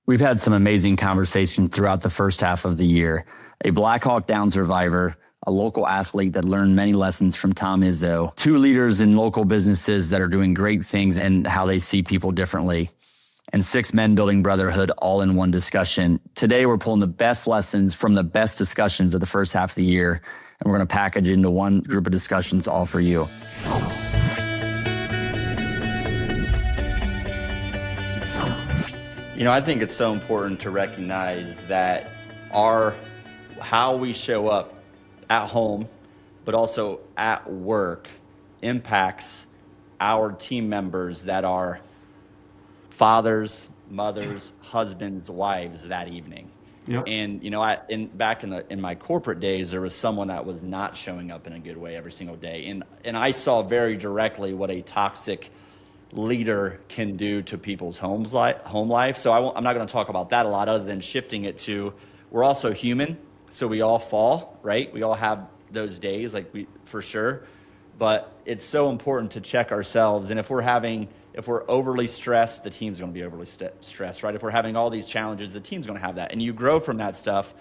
We've had some amazing conversations throughout the first half of the year. A Black Hawk Down survivor, a local athlete that learned many lessons from Tom Izzo, two leaders in local businesses that are doing great things and how they see people differently, and six men building brotherhood all in one discussion. Today, we're pulling the best lessons from the best discussions of the first half of the year, and we're going to package into one group of discussions all for you. You know, I think it's so important to recognize that how we show up at home, but also at work, impacts our team members that are fathers, mothers, husbands, wives that evening. Yep. And you know, back in my corporate days, there was someone that was not showing up in a good way every single day, and I saw very directly what a toxic leader can do to people's home life. So I'm not going to talk about that a lot, other than shifting it to we're also human, so we all fall, right? We all have those days, for sure. But it's so important to check ourselves, and if we're overly stressed, the team's going to be overly stressed, right? If we're having all these challenges, the team's going to have that, and you grow from that stuff.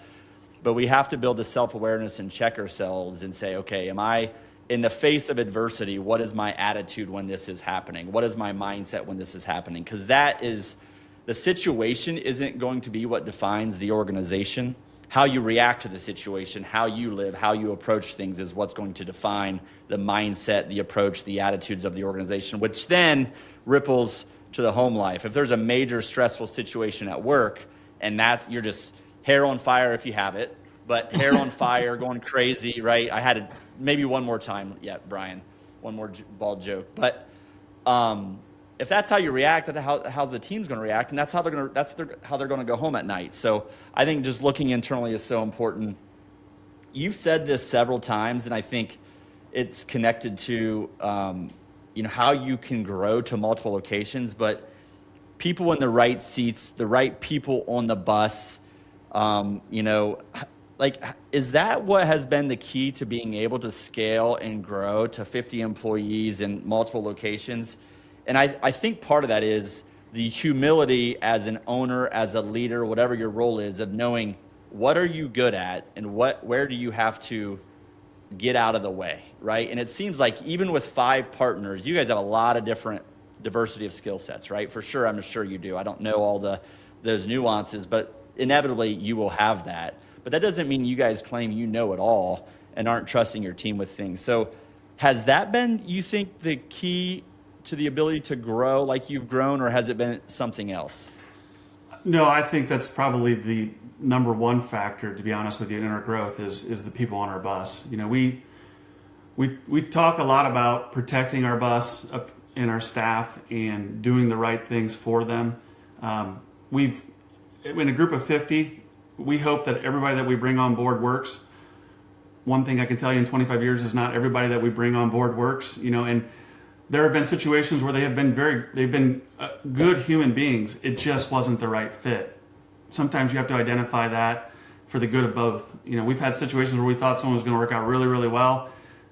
But we have to build the self-awareness and check ourselves and say, okay, am I, in the face of adversity, what is my attitude when this is happening? What is my mindset when this is happening? Because the situation isn't going to be what defines the organization. How you react to the situation, how you live, how you approach things is what's going to define the mindset, the approach, the attitudes of the organization, which then ripples to the home life. If there's a major stressful situation at work, and you're just hair on fire if you have it, but hair on fire, going crazy, right? I had maybe one more time, Brian, one more bald joke. But if that's how you react, that's how the team's going to react, and that's how they're going to go home at night. So I think just looking internally is so important. You've said this several times, and I think it's connected to how you can grow to multiple locations, but people in the right seats, the right people on the bus, is that what has been the key to being able to scale and grow to 50 employees in multiple locations? And I think part of that is the humility as an owner, as a leader, whatever your role is, of knowing what are you good at and where do you have to get out of the way, right? And it seems like even with 5 partners, you guys have a lot of different diversity of skill sets, right? For sure, I'm sure you do. I don't know all those nuances, but inevitably you will have that. But that doesn't mean you guys claim you know it all and aren't trusting your team with things. So has that been, you think, the key to the ability to grow like you've grown, or has it been something else? No, I think that's probably the number one factor, to be honest with you, in our growth is the people on our bus. You know, we talk a lot about protecting our bus and our staff and doing the right things for them. We've, in a group of 50, we hope that everybody that we bring on board works. One thing I can tell you in 25 years is not everybody that we bring on board works, and there have been situations where they've been good human beings. It just wasn't the right fit. Sometimes you have to identify that for the good of both. We've had situations where we thought someone was going to work out really, really well.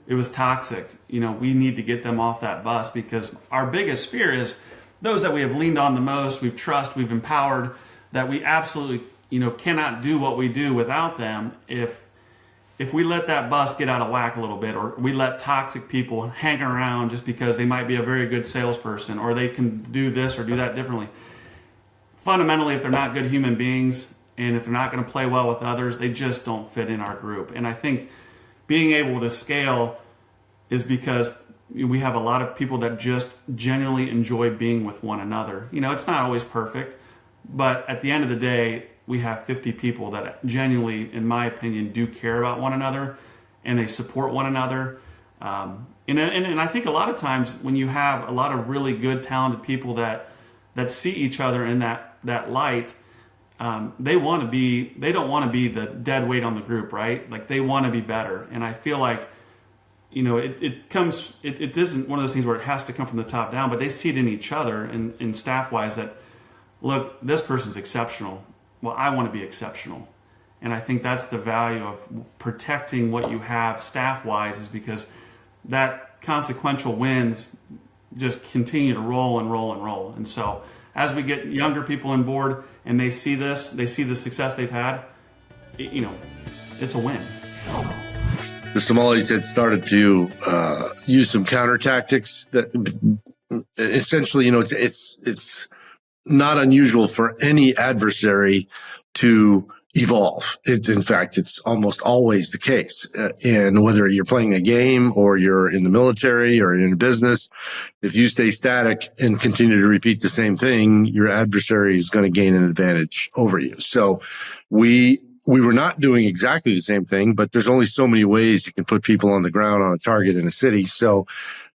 It was toxic. We need to get them off that bus, because our biggest fear is those that we have leaned on the most, we've trusted, we've empowered, that we absolutely cannot do what we do without them if we let that bus get out of whack a little bit, or we let toxic people hang around just because they might be a very good salesperson, or they can do this or do that differently. Fundamentally, if they're not good human beings, and if they're not going to play well with others, they just don't fit in our group. And I think being able to scale is because we have a lot of people that just genuinely enjoy being with one another. It's not always perfect, but at the end of the day, we have 50 people that genuinely, in my opinion, do care about one another, and they support one another. And I think a lot of times when you have a lot of really good, talented people that see each other in that light, they don't want to be the dead weight on the group, right? Like, they want to be better. And I feel like, it isn't one of those things where it has to come from the top down, but they see it in each other and staff-wise that, look, this person's exceptional. Well, I want to be exceptional. And I think that's the value of protecting what you have staff-wise, is because that consequential wins just continue to roll and roll and roll. And so as we get younger people on board and they see this, they see the success they've had, it's a win. The Somalis had started to use some counter tactics that essentially, it's not unusual for any adversary to evolve. In fact, it's almost always the case. And whether you're playing a game or you're in the military or in business, if you stay static and continue to repeat the same thing, your adversary is going to gain an advantage over you. So we were not doing exactly the same thing, but there's only so many ways you can put people on the ground on a target in a city. So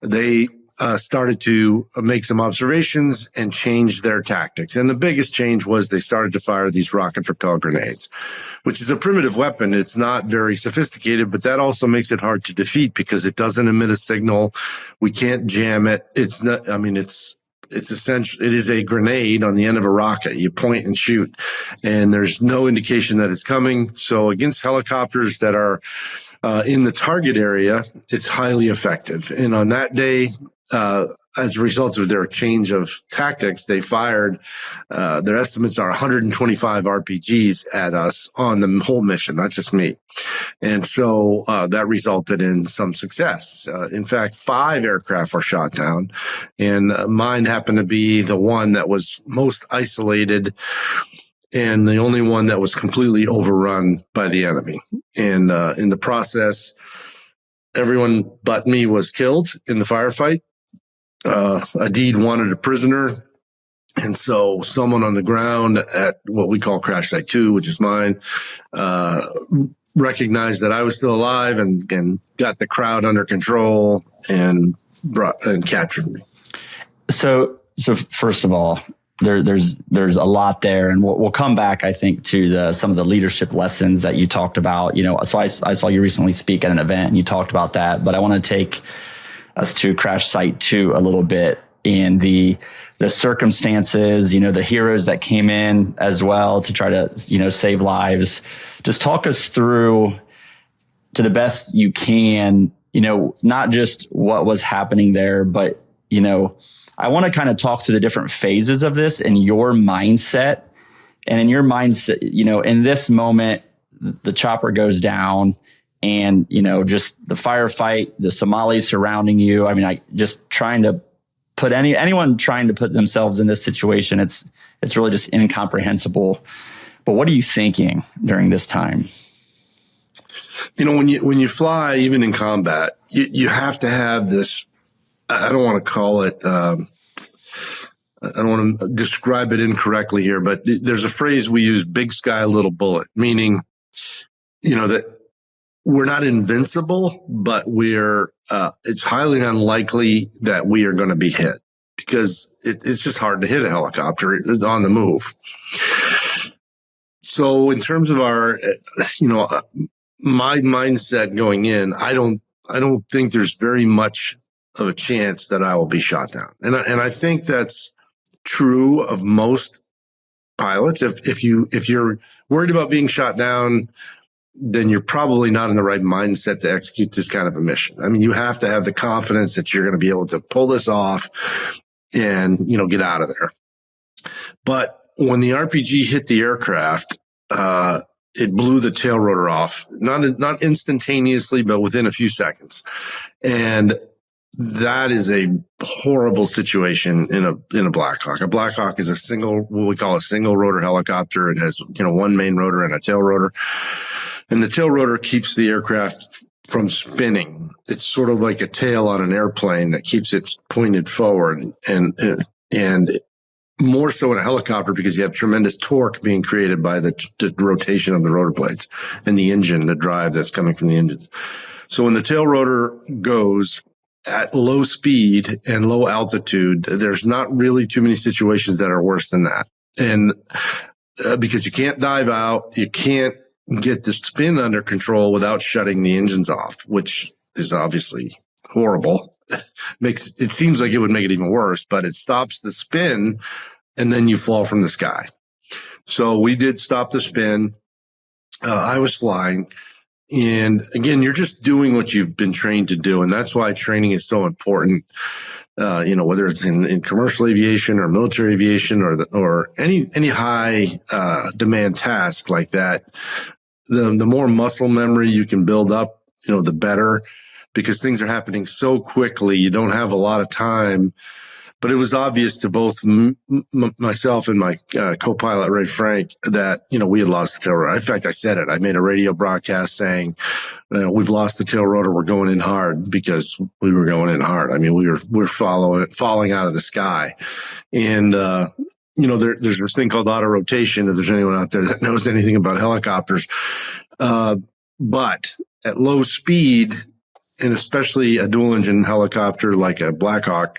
they started to make some observations and change their tactics. And the biggest change was they started to fire these rocket propelled grenades, which is a primitive weapon. It's not very sophisticated, but that also makes it hard to defeat because it doesn't emit a signal. We can't jam it. It's not, it's essential. It is a grenade on the end of a rocket. You point and shoot, and there's no indication that it's coming. So against helicopters that are in the target area, it's highly effective. And on that day, as a result of their change of tactics, they fired, their estimates are 125 RPGs at us on the whole mission, not just me. And so that resulted in some success. In fact, 5 aircraft were shot down, and mine happened to be the one that was most isolated and the only one that was completely overrun by the enemy. And in the process, everyone but me was killed in the firefight. Adid wanted a prisoner. And so someone on the ground at what we call Crash Site 2, which is mine, recognized that I was still alive and got the crowd under control and captured me. So first of all, there's a lot there, and we'll come back, I think, to some of the leadership lessons that you talked about. So I saw you recently speak at an event, and you talked about that. But I want to take us to Crash Site 2 a little bit, and the circumstances, the heroes that came in as well to try to save lives. Just talk us through, to the best you can, not just what was happening there, but I want to kind of talk through the different phases of this and your mindset. And in your mindset, in this moment, the chopper goes down and, just the firefight, the Somalis surrounding you. Just trying to put anyone trying to put themselves in this situation, it's really just incomprehensible. But what are you thinking during this time? When you fly, even in combat, you have to have this, I don't want to call it, I don't want to describe it incorrectly here, but there's a phrase we use, big sky, little bullet, meaning, that we're not invincible, but it's highly unlikely that we are going to be hit because it's just hard to hit a helicopter on the move. So in terms of our, my mindset going in, I don't think there's very much of a chance that I will be shot down. And I think that's true of most pilots. If you're worried about being shot down, then you're probably not in the right mindset to execute this kind of a mission. You have to have the confidence that you're going to be able to pull this off and, get out of there. But when the RPG hit the aircraft, it blew the tail rotor off, not instantaneously, but within a few seconds. And that is a horrible situation in a Black Hawk. A Black Hawk is what we call a single rotor helicopter. It has, one main rotor and a tail rotor. And the tail rotor keeps the aircraft from spinning. It's sort of like a tail on an airplane that keeps it pointed forward and more so in a helicopter because you have tremendous torque being created by the rotation of the rotor blades and the engine, the drive that's coming from the engines. So when the tail rotor goes at low speed and low altitude, there's not really too many situations that are worse than that. And because you can't dive out, you can't get the spin under control without shutting the engines off, which is obviously horrible. It seems like it would make it even worse, but it stops the spin and then you fall from the sky. So we did stop the spin. I was flying. And again, you're just doing what you've been trained to do. And that's why training is so important. Whether it's in commercial aviation or military aviation or any high, demand task like that, the more muscle memory you can build up, the better, because things are happening so quickly. You don't have a lot of time. But it was obvious to both myself and my co-pilot, Ray Frank, that, we had lost the tail rotor. In fact, I said it. I made a radio broadcast saying, we've lost the tail rotor. We're going in hard, because we were going in hard. I mean, we're falling out of the sky. And, there's this thing called auto rotation, if there's anyone out there that knows anything about helicopters. But at low speed, and especially a dual engine helicopter like a Black Hawk,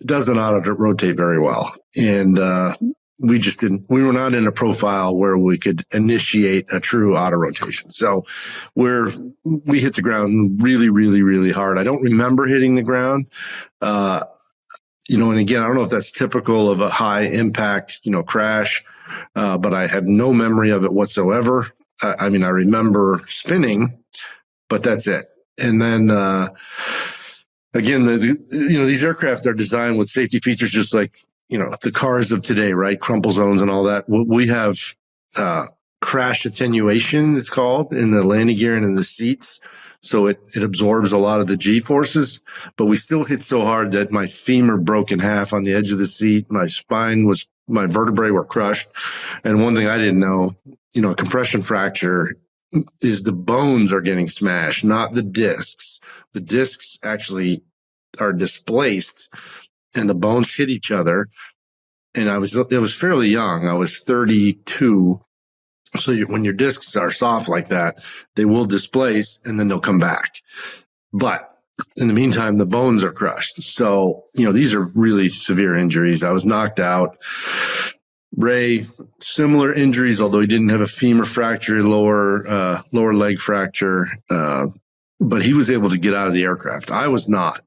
doesn't auto rotate very well. And, we were not in a profile where we could initiate a true auto rotation. So we hit the ground really, really, really hard. I don't remember hitting the ground. And again, I don't know if that's typical of a high impact, crash. But I have no memory of it whatsoever. I remember spinning, but that's it. And then, again, these aircraft are designed with safety features just like, the cars of today, right? Crumple zones and all that. We have crash attenuation, it's called, in the landing gear and in the seats. So it absorbs a lot of the G forces, but we still hit so hard that my femur broke in half on the edge of the seat. My vertebrae were crushed. And one thing I didn't know, a compression fracture is the bones are getting smashed, not the discs. The discs actually are displaced and the bones hit each other. And it was fairly young. I was 32. So when your discs are soft like that, they will displace and then they'll come back. But in the meantime, the bones are crushed. So, these are really severe injuries. I was knocked out. Ray, similar injuries, although he didn't have a femur fracture, lower leg fracture. But he was able to get out of the aircraft. I was not.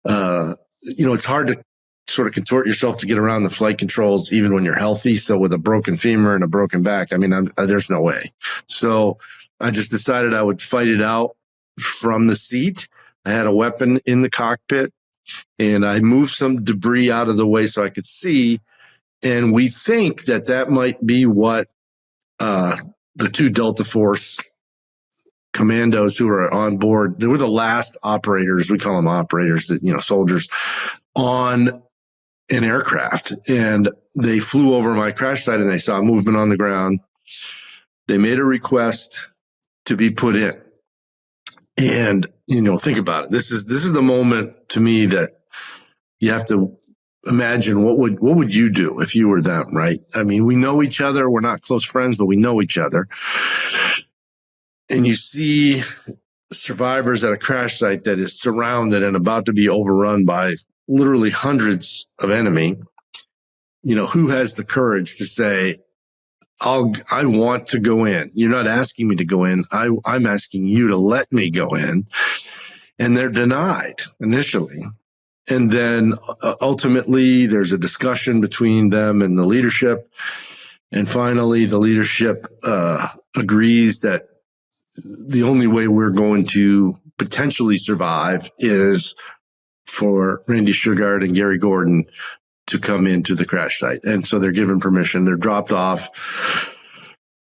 It's hard to sort of contort yourself to get around the flight controls, even when you're healthy. So with a broken femur and a broken back, there's no way. So I just decided I would fight it out from the seat. I had a weapon in the cockpit and I moved some debris out of the way so I could see. And we think that might be what, the two Delta Force commandos who were on board, they were the last operators, we call them operators, soldiers on an aircraft. And they flew over my crash site and they saw movement on the ground. They made a request to be put in. And, think about it. This is the moment to me that you have to imagine what would you do if you were them, right? We know each other. We're not close friends, but we know each other. And you see survivors at a crash site that is surrounded and about to be overrun by literally hundreds of enemy. Who has the courage to say, I want to go in. You're not asking me to go in. I'm asking you to let me go in. And they're denied initially. And then ultimately there's a discussion between them and the leadership. And finally the leadership agrees that the only way we're going to potentially survive is for Randy Shugart and Gary Gordon to come into the crash site. And so they're given permission. They're dropped off.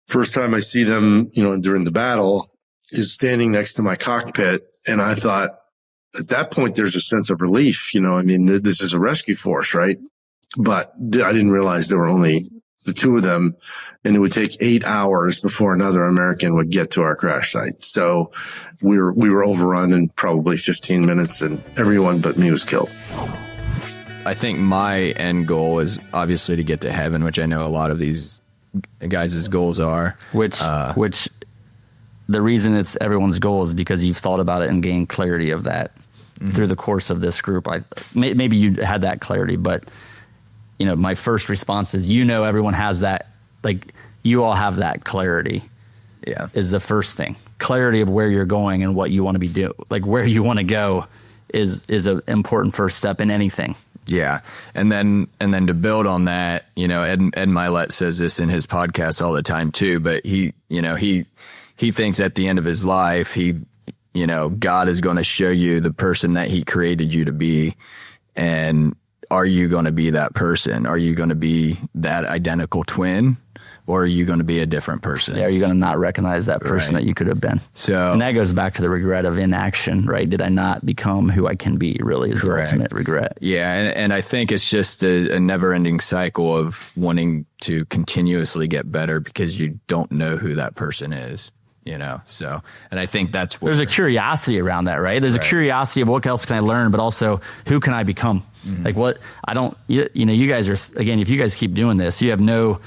First time I see them, during the battle is standing next to my cockpit. And I thought at that point, there's a sense of relief. This is a rescue force, right? But I didn't realize there were only the two of them, and it would take 8 hours before another American would get to our crash site. So we were overrun in probably 15 minutes, and everyone but me was killed. I think my end goal is obviously to get to heaven, which I know a lot of these guys' goals are. Which the reason it's everyone's goal is because you've thought about it and gained clarity of that through the course of this group. Maybe you had that clarity, but my first response is, everyone has that, like you all have that clarity. Yeah, is the first thing. Clarity of where you're going and what you want to be doing, like where you want to go is an important first step in anything. Yeah. And then to build on that, Ed Milet says this in his podcast all the time too, but he he thinks at the end of his life, God is going to show you the person that he created you to be. And are you going to be that person? Are you going to be that identical twin? Or are you going to be a different person? Yeah, are you going to not recognize that person that you could have been? So, and that goes back to the regret of inaction, right? Did I not become who I can be? Really, is the ultimate regret. Yeah, and I think it's just a never-ending cycle of wanting to continuously get better because you don't know who that person is. So, and I think that's what there's a curiosity around that, right? There's a curiosity of what else can I learn, but also who can I become? Like what I don't, you guys are, again, if you guys keep doing this, you have no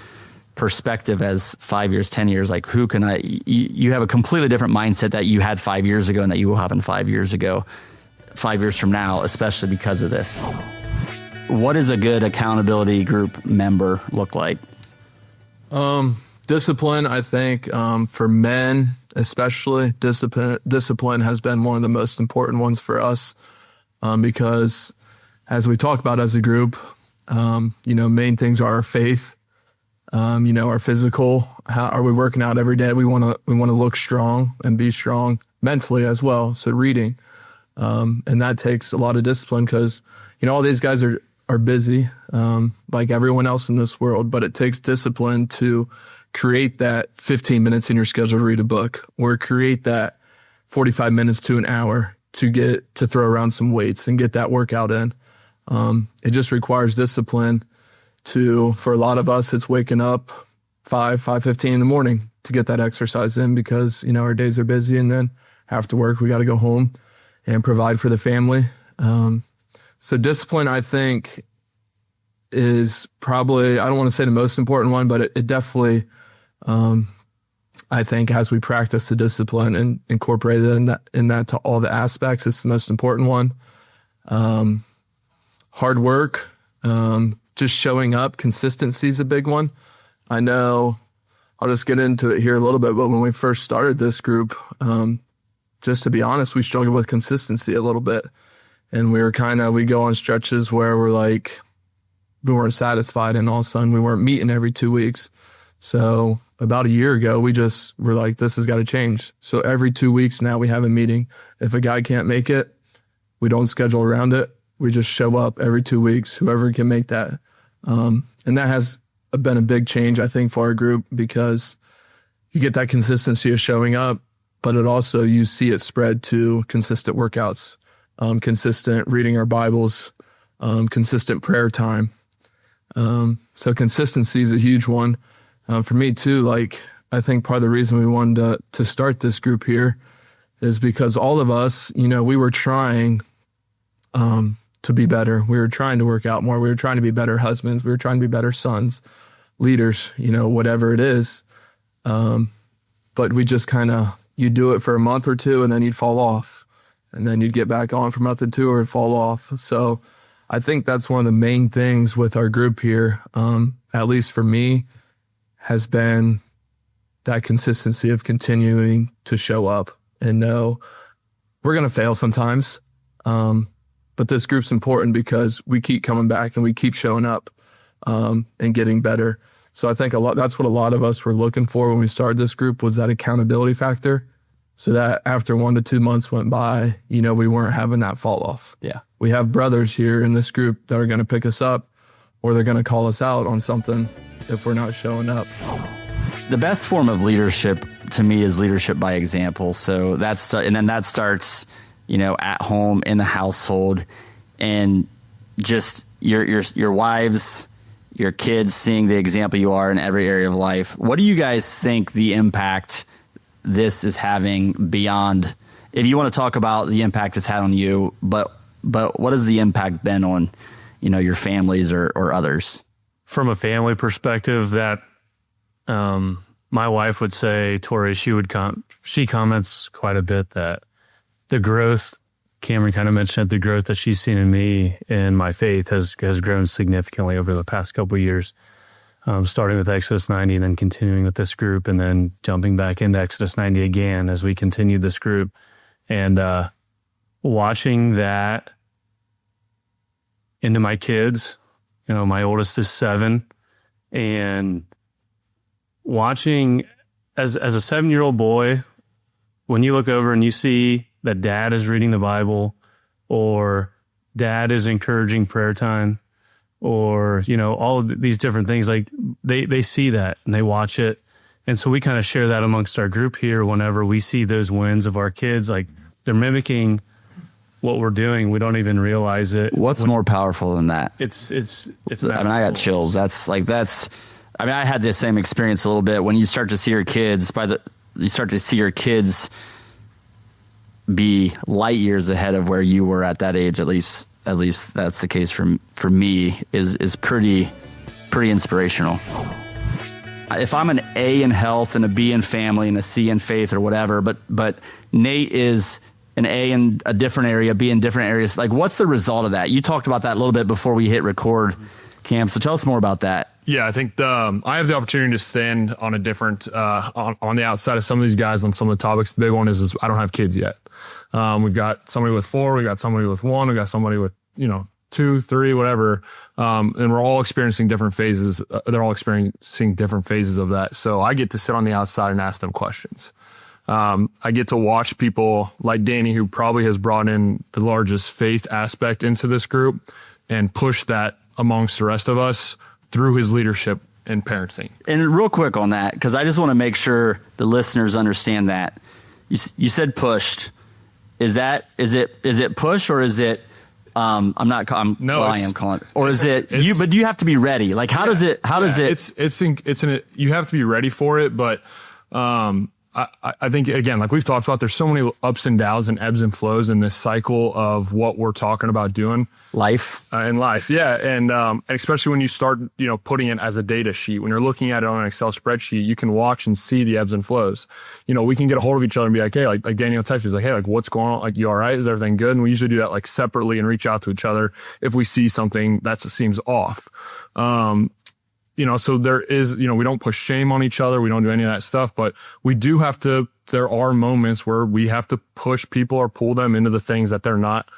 perspective as 5 years, 10 years, like who can you have a completely different mindset that you had 5 years ago and that you will have in 5 years ago, 5 years from now, especially because of this. What does a good accountability group member look like? Discipline, I think, for men especially, discipline has been one of the most important ones for us because as we talk about as a group, main things are our faith, our physical. How are we working out every day? We want to look strong and be strong mentally as well. So reading, and that takes a lot of discipline because all these guys are busy, like everyone else in this world. But it takes discipline to create that 15 minutes in your schedule to read a book, or create that 45 minutes to an hour to get to throw around some weights and get that workout in. It just requires discipline. For a lot of us, it's waking up 5:15 in the morning to get that exercise in because, our days are busy, and then after work, we got to go home and provide for the family. So discipline, I think, is probably, I don't want to say the most important one, but it definitely, I think as we practice the discipline and incorporate it in that to all the aspects, it's the most important one. Hard work, just showing up, consistency is a big one. I know, I'll just get into it here a little bit, but when we first started this group, just to be honest, we struggled with consistency a little bit. And we go on stretches where we're like, we weren't satisfied, and all of a sudden we weren't meeting every 2 weeks. So about a year ago, we just were like, this has got to change. So every 2 weeks now we have a meeting. If a guy can't make it, we don't schedule around it. We just show up every 2 weeks, whoever can make that. And that has been a big change, I think, for our group because you get that consistency of showing up, but it also, you see it spread to consistent workouts, consistent reading our Bibles, consistent prayer time. So consistency is a huge one. For me too, like, I think part of the reason we wanted to start this group here is because all of us, we were trying, to be better. We were trying to work out more. We were trying to be better husbands. We were trying to be better sons, leaders, whatever it is. But we just you do it for a month or two and then you'd fall off, and then you'd get back on for a month or two or fall off. So I think that's one of the main things with our group here, at least for me, has been that consistency of continuing to show up and know we're going to fail sometimes. But this group's important because we keep coming back and we keep showing up, and getting better. So I think that's what a lot of us were looking for when we started this group, was that accountability factor. So that after 1 to 2 months went by, we weren't having that fall off. Yeah. We have brothers here in this group that are going to pick us up, or they're going to call us out on something if we're not showing up. The best form of leadership to me is leadership by example. So and then that starts, at home, in the household, and just your wives, your kids seeing the example you are in every area of life. What do you guys think the impact this is having beyond, if you want to talk about the impact it's had on you, but what has the impact been on, your families or others? From a family perspective, that my wife would say, Tori, she comments quite a bit that the growth, Cameron kind of mentioned, the growth that she's seen in me and my faith has grown significantly over the past couple of years, starting with Exodus 90 and then continuing with this group and then jumping back into Exodus 90 again as we continued this group. And watching that into my kids, my oldest is 7, and watching as a 7-year-old boy, when you look over and you see that dad is reading the Bible, or dad is encouraging prayer time, or, you know, all of these different things, like they see that and they watch it. And so we kind of share that amongst our group here. Whenever we see those wins of our kids, like they're mimicking what we're doing. We don't even realize it. What's more powerful than that? It's I mean, I got chills. I mean, I had the same experience a little bit when you start to see your kids be light years ahead of where you were at that age. At least that's the case for me, is pretty inspirational. If I'm an A in health and a B in family and a C in faith or whatever, but Nate is an A in a different area, B in different areas, like what's the result of that? You talked about that a little bit before we hit record, Cam, so tell us more about that. Yeah, I think I have the opportunity to stand on a different on the outside of some of these guys on some of the topics. The big one is I don't have kids yet. We've got somebody with 4, we got somebody with 1, we got somebody with 2, 3, whatever, and we're all experiencing different phases. They're all experiencing different phases of that. So I get to sit on the outside and ask them questions. I get to watch people like Danny, who probably has brought in the largest faith aspect into this group, and push that amongst the rest of us through his leadership and parenting. And real quick on that, because I just want to make sure the listeners understand that. You said pushed. Is it push, or is it? I am calling it. Or is it you? But do you have to be ready? Like, how does it? You have to be ready for it, but I think, again, like we've talked about, there's so many ups and downs and ebbs and flows in this cycle of what we're talking about doing. Life. In life, yeah. And especially when you start, putting it as a data sheet, when you're looking at it on an Excel spreadsheet, you can watch and see the ebbs and flows. We can get a hold of each other and be like, hey, like Daniel texts, like, hey, like what's going on? Like, you all right? Is everything good? And we usually do that like separately and reach out to each other if we see something that seems off. So there is, we don't push shame on each other. We don't do any of that stuff, but we do have to, there are moments where we have to push people or pull them into the things that they're not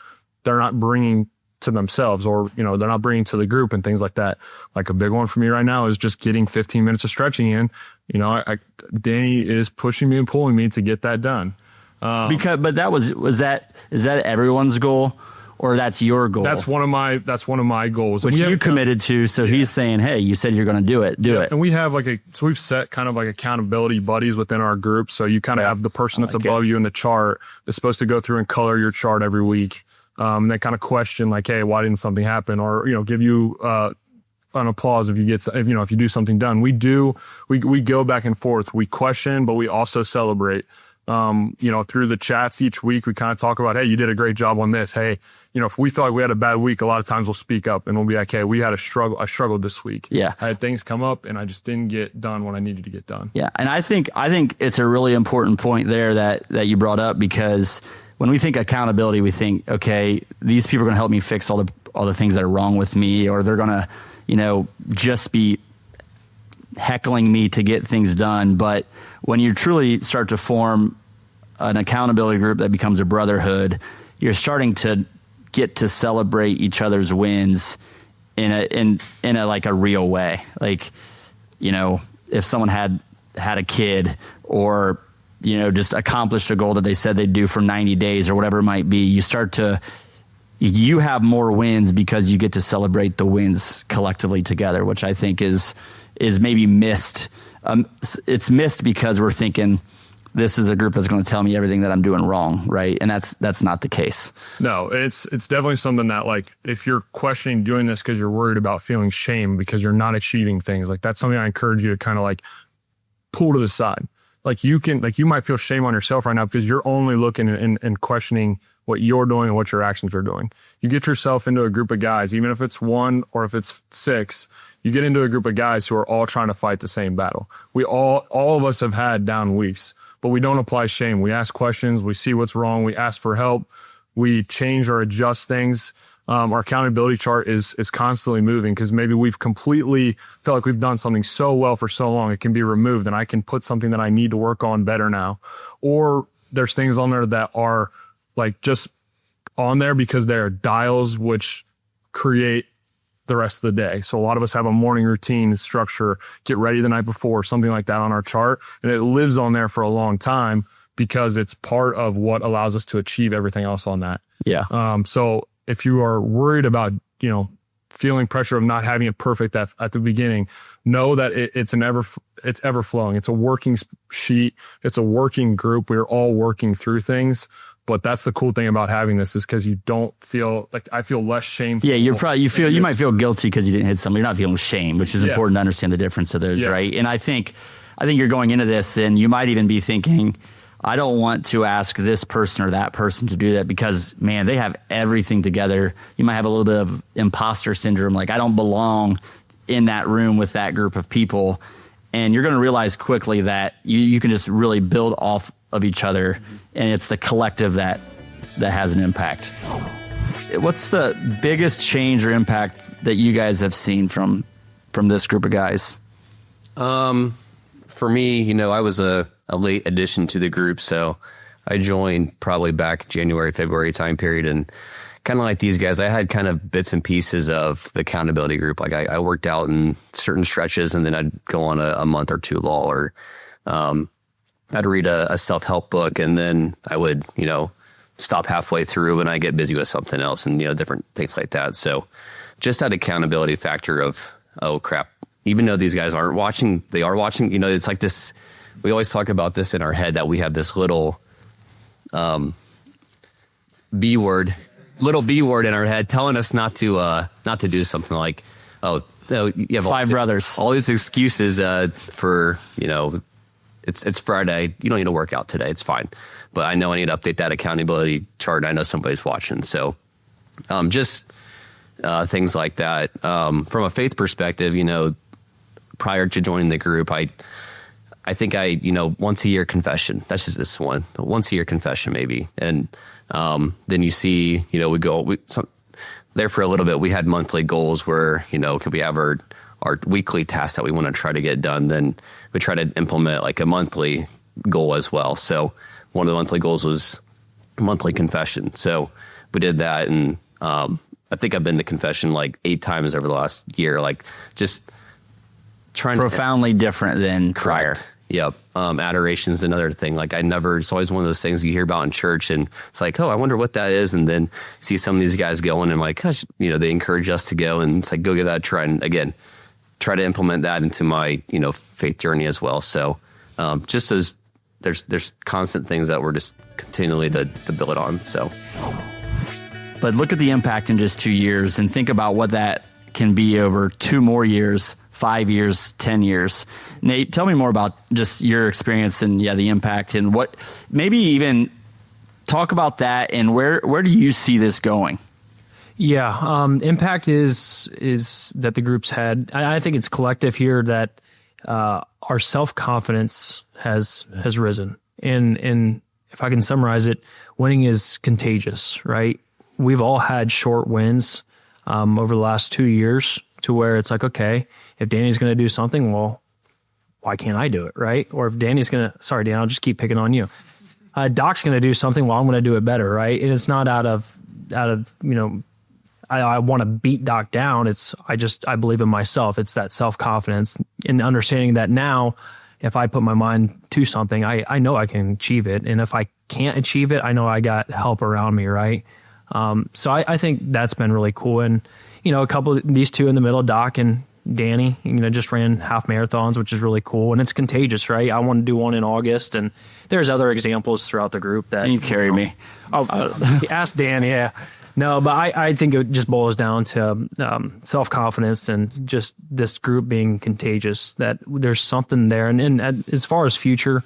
bringing to themselves, or, they're not bringing to the group and things like that. Like a big one for me right now is just getting 15 minutes of stretching in. Danny is pushing me and pulling me to get that done. But is that everyone's goal? Or that's your goal? That's one of my goals. Which you committed to, so yeah. He's saying, hey, you said you're going to do it. Do it. And we have we've set kind of like accountability buddies within our group. So you kind of have the person that's above you in the chart is supposed to go through and color your chart every week. And they kind of question like, hey, why didn't something happen? Or, give you an applause if you do something done. We go back and forth. We question, but we also celebrate. Through the chats each week, we kind of talk about, hey, you did a great job on this. Hey, if we feel like we had a bad week, a lot of times we'll speak up and we'll be like, hey, we had a struggle. I struggled this week. Yeah. I had things come up and I just didn't get done what I needed to get done. Yeah. And I think it's a really important point there that you brought up, because when we think accountability, we think, okay, these people are going to help me fix all the things that are wrong with me, or they're going to, just be heckling me to get things done. But when you truly start to form an accountability group that becomes a brotherhood, you're starting to get to celebrate each other's wins in a like a real way. Like, if someone had a kid, or, just accomplished a goal that they said they'd do for 90 days or whatever it might be, you have more wins because you get to celebrate the wins collectively together, which I think is maybe missed. It's missed because we're thinking this is a group that's going to tell me everything that I'm doing wrong, right? And that's not the case. No, it's definitely something that, like, if you're questioning doing this because you're worried about feeling shame because you're not achieving things, like, that's something I encourage you to kind of like pull to the side. Like, you might feel shame on yourself right now because you're only looking and questioning what you're doing and what your actions are doing. You get yourself into a group of guys, even if it's 1 or if it's 6, you get into a group of guys who are all trying to fight the same battle. We all of us have had down weeks, but we don't apply shame. We ask questions. We see what's wrong. We ask for help. We change or adjust things. Our accountability chart is constantly moving because maybe we've completely felt like we've done something so well for so long, it can be removed and I can put something that I need to work on better now. Or there's things on there that are like just on there because they're dials which create the rest of the day. So a lot of us have a morning routine structure, get ready the night before, something like that on our chart. And it lives on there for a long time because it's part of what allows us to achieve everything else on that. Yeah. So if you are worried about, feeling pressure of not having it perfect at the beginning, know that it's ever flowing. It's a working sheet. It's a working group. We're all working through things. But that's the cool thing about having this is because you don't feel like I feel less shameful. Yeah, you might feel guilty because you didn't hit somebody. You're not feeling shame, which is important to understand the difference of those, right? And I think you're going into this and you might even be thinking, I don't want to ask this person or that person to do that because, man, they have everything together. You might have a little bit of imposter syndrome, like I don't belong in that room with that group of people. And you're going to realize quickly that you can just really build off of each other, and it's the collective that has an impact. What's the biggest change or impact that you guys have seen from this group of guys? For me, I was a late addition to the group, so I joined probably back January, February time period, and kind of like these guys, I had kind of bits and pieces of the accountability group. Like I worked out in certain stretches, and then I'd go on a month or two lull, or I'd read a self-help book, and then I would, stop halfway through and I get busy with something else and, different things like that. So just that accountability factor of, oh crap, even though these guys aren't watching, they are watching, it's like this, we always talk about this in our head that we have this little B word in our head telling us not to do something like, oh, you have five brothers, all these excuses for, it's Friday. You don't need to work out today. It's fine. But I know I need to update that accountability chart. And I know somebody's watching. So just things like that. From a faith perspective, prior to joining the group, I think once a year confession. That's just this one. Once a year confession maybe. And then you see, there for a little bit, we had monthly goals where, could we have our weekly tasks that we want to try to get done, then we try to implement like a monthly goal as well. So one of the monthly goals was monthly confession. So we did that. And I think I've been to confession like 8 times over the last year, like just trying profoundly different than prior. Yep. Adoration is another thing. Like it's always one of those things you hear about in church, and it's like, oh, I wonder what that is. And then see some of these guys going and like, gosh, they encourage us to go, and it's like, go give that a try. And again, try to implement that into my, faith journey as well. So, just as there's constant things that we're just continually to build on. So, but look at the impact in just 2 years and think about what that can be over 2 more years, 5 years, 10 years. Nate, tell me more about just your experience and the impact, and what, maybe even talk about that, and where do you see this going? Yeah, impact is that the group's had. I think it's collective here that our self-confidence has risen. And if I can summarize it, winning is contagious, right? We've all had short wins over the last 2 years to where it's like, okay, if Danny's going to do something, well, why can't I do it, right? Or if Danny's going to, sorry, Dan, I'll just keep picking on you. Doc's going to do something, well, I'm going to do it better, right? And it's not out of I want to beat Doc down. I believe in myself. It's that self-confidence and understanding that now, if I put my mind to something, I know I can achieve it. And if I can't achieve it, I know I got help around me, right? So I think that's been really cool. And, a couple of these two in the middle, Doc and Danny, just ran half marathons, which is really cool. And it's contagious, right? I want to do one in August. And there's other examples throughout the group that... Can you carry me? Ask Dan, yeah. No, but I think it just boils down to self-confidence and just this group being contagious, that there's something there. And as far as future,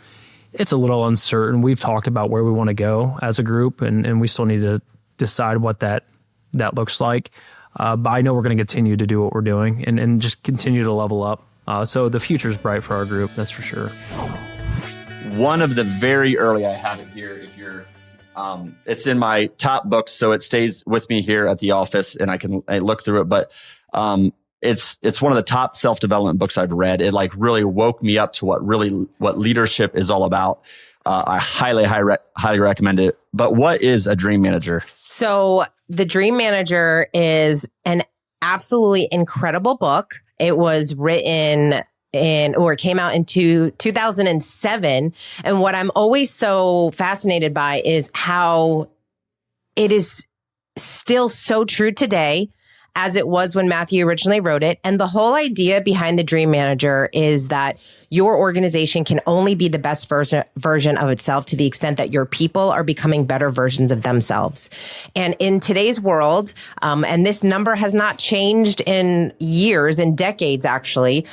it's a little uncertain. We've talked about where we want to go as a group, and we still need to decide what that looks like. But I know we're going to continue to do what we're doing and just continue to level up. So the future's bright for our group, that's for sure. One of the very early, I have it here, if you're... it's in my top books, so it stays with me here at the office, and I look through it. But it's one of the top self-development books I've read. It really woke me up to what leadership is all about. I highly recommend it. But what is a dream manager? So the dream manager is an absolutely incredible book. It was written it came out in 2007. And what I'm always so fascinated by is how it is still so true today as it was when Matthew originally wrote it. And the whole idea behind the Dream Manager is that your organization can only be the best version of itself to the extent that your people are becoming better versions of themselves. And in today's world, and this number has not changed in years, in decades, actually,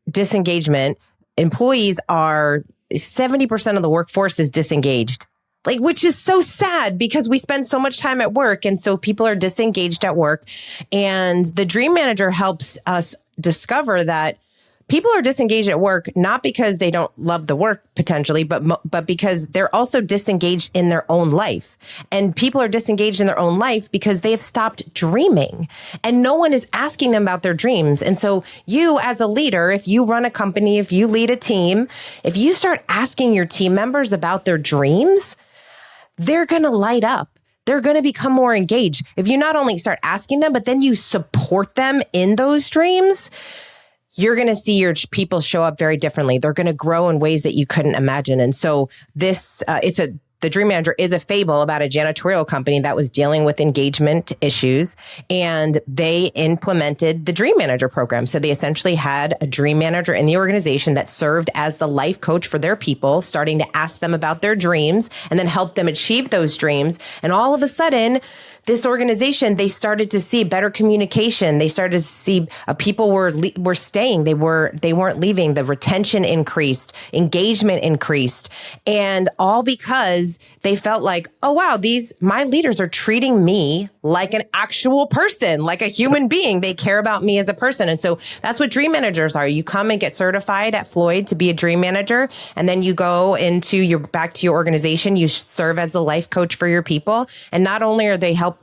disengagement, employees are 70% of the workforce is disengaged. Like, which is so sad because we spend so much time at work. And so people are disengaged at work. And the Dream Manager helps us discover that people are disengaged at work, not because they don't love the work potentially, but because they're also disengaged in their own life. And people are disengaged in their own life because they have stopped dreaming and no one is asking them about their dreams. And so you as a leader, if you run a company, if you lead a team, if you start asking your team members about their dreams, they're going to light up. They're going to become more engaged. If you not only start asking them, but then you support them in those dreams, you're going to see your people show up very differently. They're going to grow in ways that you couldn't imagine. And so the Dream Manager is a fable about a janitorial company that was dealing with engagement issues, and they implemented the Dream Manager program. So they essentially had a Dream Manager in the organization that served as the life coach for their people, starting to ask them about their dreams and then help them achieve those dreams. And all of a sudden, this organization, they started to see better communication. They started to see people were staying. They weren't leaving. The retention increased, engagement increased, and all because they felt like, oh wow, my leaders are treating me like an actual person, like a human being. They care about me as a person. And so that's what Dream Managers are. You come and get certified at Floyd to be a Dream Manager, and then you go back to your organization. You serve as the life coach for your people, and not only are they helping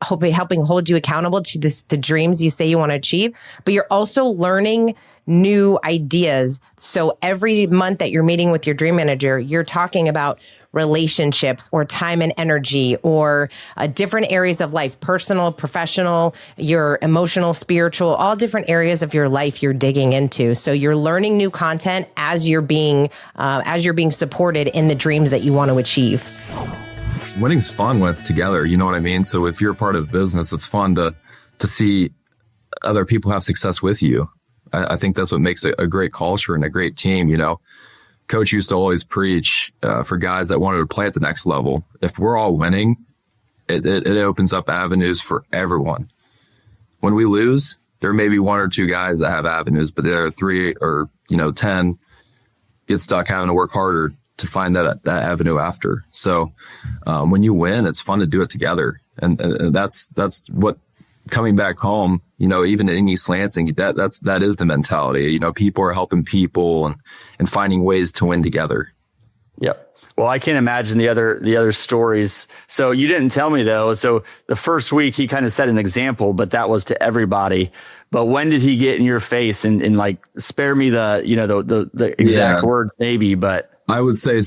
hold you accountable to the dreams you say you want to achieve, but you're also learning new ideas. So every month that you're meeting with your Dream Manager, you're talking about relationships or time and energy or different areas of life, personal, professional, your emotional, spiritual, all different areas of your life you're digging into. So you're learning new content as you're being supported in the dreams that you want to achieve. Winning's fun when it's together. You know what I mean? So if you're part of a business, it's fun to see other people have success with you. I think that's what makes it a great culture and a great team. You know, Coach used to always preach for guys that wanted to play at the next level. If we're all winning, it opens up avenues for everyone. When we lose, there may be one or two guys that have avenues, but there are 3 or 10 get stuck having to work harder to find that avenue after. So when you win, it's fun to do it together. And that's what coming back home, even in East Lansing, that is the mentality. People are helping people and finding ways to win together. Yep. Well, I can't imagine the other stories. So you didn't tell me though. So the first week he kind of set an example, but that was to everybody. But when did he get in your face and like spare me the exact word maybe, but I would say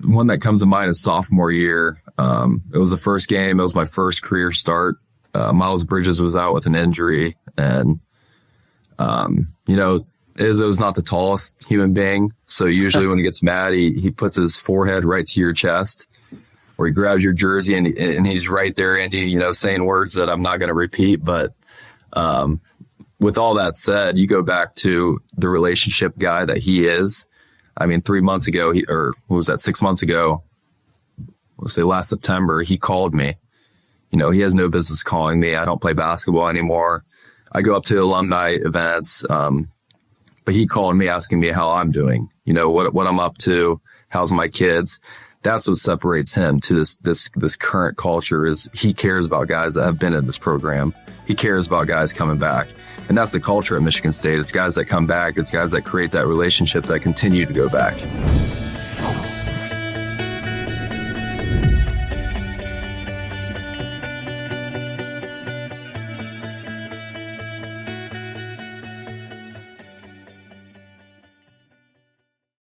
one that comes to mind is sophomore year. It was the first game. It was my first career start. Miles Bridges was out with an injury, and Izzo's not the tallest human being. So usually when he gets mad, he puts his forehead right to your chest, or he grabs your jersey and he's right there, Andy, saying words that I'm not going to repeat. But with all that said, you go back to the relationship guy that he is. I mean, 3 months ago, 6 months ago, we'll say last September, he called me. He has no business calling me. I don't play basketball anymore. I go up to alumni events. But he called me asking me how I'm doing, what I'm up to, how's my kids. That's what separates him to this current culture is he cares about guys that have been in this program. He cares about guys coming back. And that's the culture at Michigan State. It's guys that come back. It's guys that create that relationship that continue to go back.